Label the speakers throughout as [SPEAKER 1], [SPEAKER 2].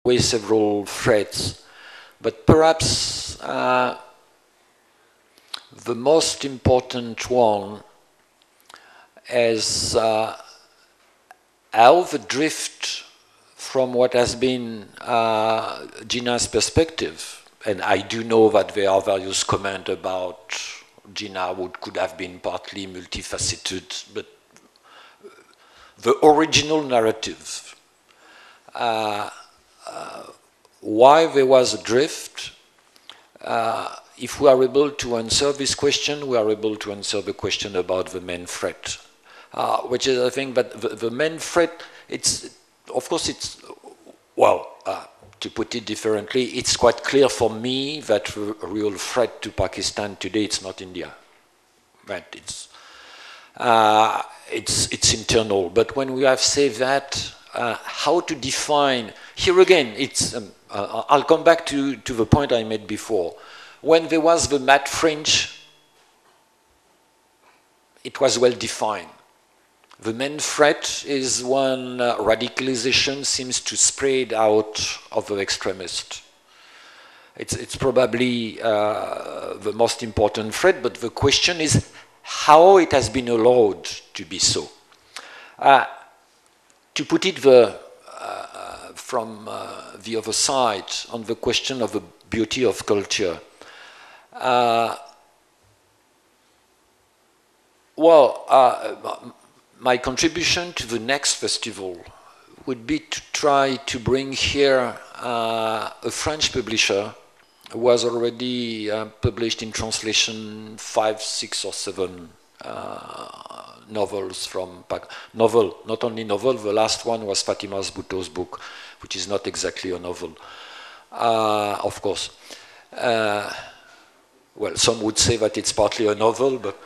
[SPEAKER 1] always several threats, but perhaps the most important one is how the drift from what has been Gina's perspective, and I do know that there are various comments about Gina could have been partly multifaceted, but the original narrative, why there was a drift, if we are able to answer this question, we are able to answer the question about the main threat, which is, I think, that the main threat, of course, to put it differently, it's quite clear for me that the real threat to Pakistan today, it's not India. Right? It's internal. But when we have said that, how to define, here again, I'll come back to the point I made before. When there was the mad fringe, it was well defined. The main threat is when radicalization seems to spread out of the extremist. It's probably the most important threat, but the question is how it has been allowed to be so. To put it from the other side, on the question of the beauty of culture, my contribution to the next festival would be to try to bring here a French publisher who was already published in translation 5, 6, or 7 novels from not only novel, the last one was Fatima Bhutto's book, which is not exactly a novel, of course. Well, some would say that it's partly a novel, but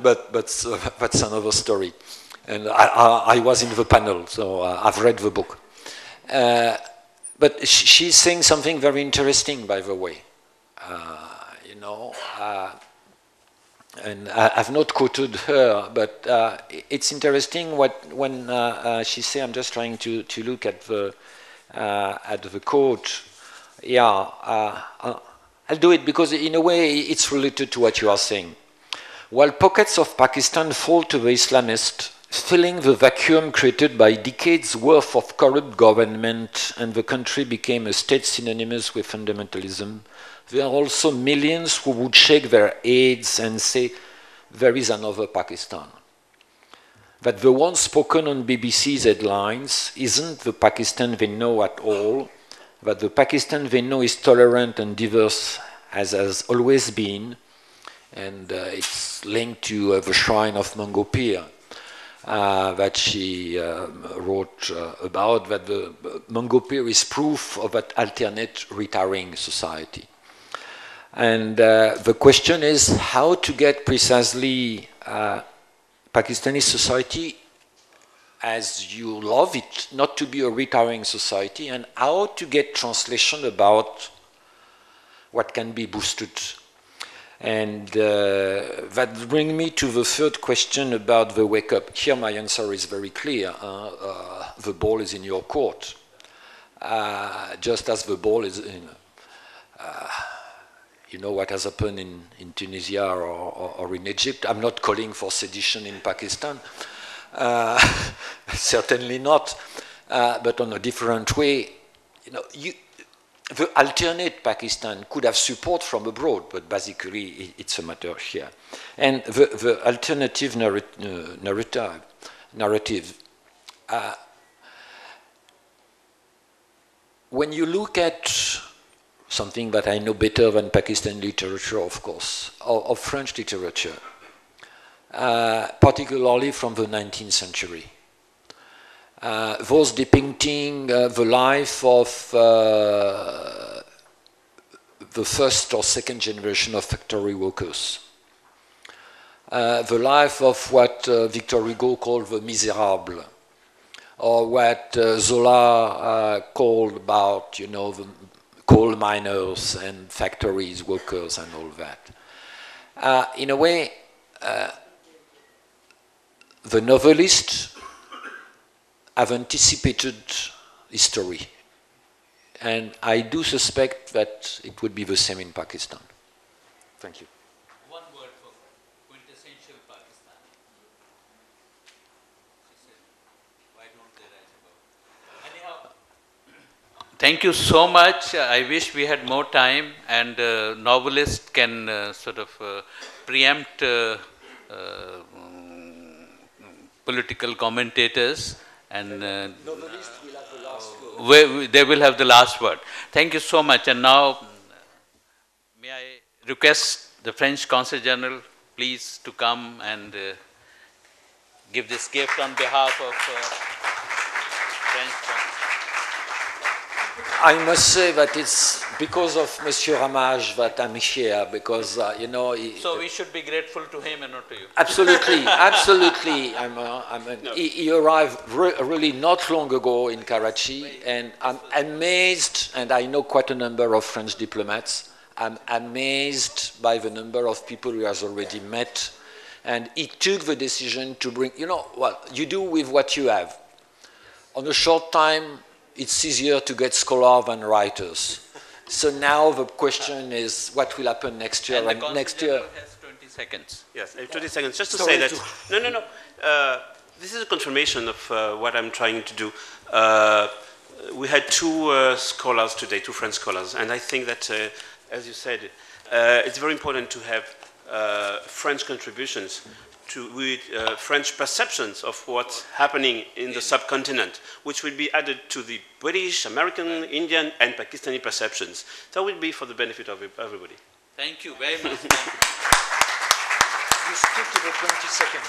[SPEAKER 1] but that's another story. And I was in the panel, so I've read the book. But she's saying something very interesting, by the way. And I've not quoted her, but it's interesting when she says, I'm just trying to look at the quote. Yeah, I'll do it because in a way it's related to what you are saying. While pockets of Pakistan fall to the Islamists, filling the vacuum created by decades worth of corrupt government and the country became a state synonymous with fundamentalism, there are also millions who would shake their heads and say, there is another Pakistan. That the one spoken on BBC's headlines isn't the Pakistan they know at all, that the Pakistan they know is tolerant and diverse as has always been, and it's linked to the shrine of Mango Pir that she wrote about, that the Mango Pir is proof of an alternate retiring society. And the question is how to get precisely Pakistani society as you love it, not to be a retiring society, and how to get translation about what can be boosted. And that brings me to the third question about the wake up. Here my answer is very clear. The ball is in your court. Just as the ball is in, you know what has happened in Tunisia or in Egypt. I'm not calling for sedition in Pakistan. Certainly not. But on a different way, the alternate Pakistan could have support from abroad, but basically it's a matter here. And the alternative narrative, when you look at something that I know better than Pakistan literature, of course, of French literature, particularly from the 19th century, those depicting the life of the first or second generation of factory workers, the life of what Victor Hugo called the Misérables, or what Zola called about, the coal miners and factories workers and all that. In a way, the novelists have anticipated history. And I do suspect that it would be the same in Pakistan. Thank you.
[SPEAKER 2] One word for quintessential Pakistan. She said, why don't they write about it? Anyhow, thank you so much. I wish we had more time, and novelists can sort of preempt political commentators, and they will have the last word. Thank you so much. And now, may I request the French Consul General, please, to come and give this gift on behalf of French Consul.
[SPEAKER 1] I must say that it's because of Monsieur Ramage that I'm here, because, you know...
[SPEAKER 2] So we should be grateful to him and not to you.
[SPEAKER 1] Absolutely, absolutely. He arrived really not long ago in Karachi, and I'm amazed, and I know quite a number of French diplomats, I'm amazed by the number of people he has already met, and he took the decision to bring, you know, well, you do with what you have. On a short time, it's easier to get scholars than writers. So now the question is, what will happen next year?
[SPEAKER 2] And the
[SPEAKER 1] next year
[SPEAKER 2] has 20 seconds.
[SPEAKER 3] Yes, 20 seconds. Just to say that, no. This is a confirmation of what I'm trying to do. We had two scholars today, two French scholars, and I think that, as you said, it's very important to have French contributions with French perceptions of what's happening in the subcontinent, which will be added to the British, American, Indian, and Pakistani perceptions. That will be for the benefit of everybody.
[SPEAKER 2] Thank you very much.
[SPEAKER 1] You stick to the 20 seconds.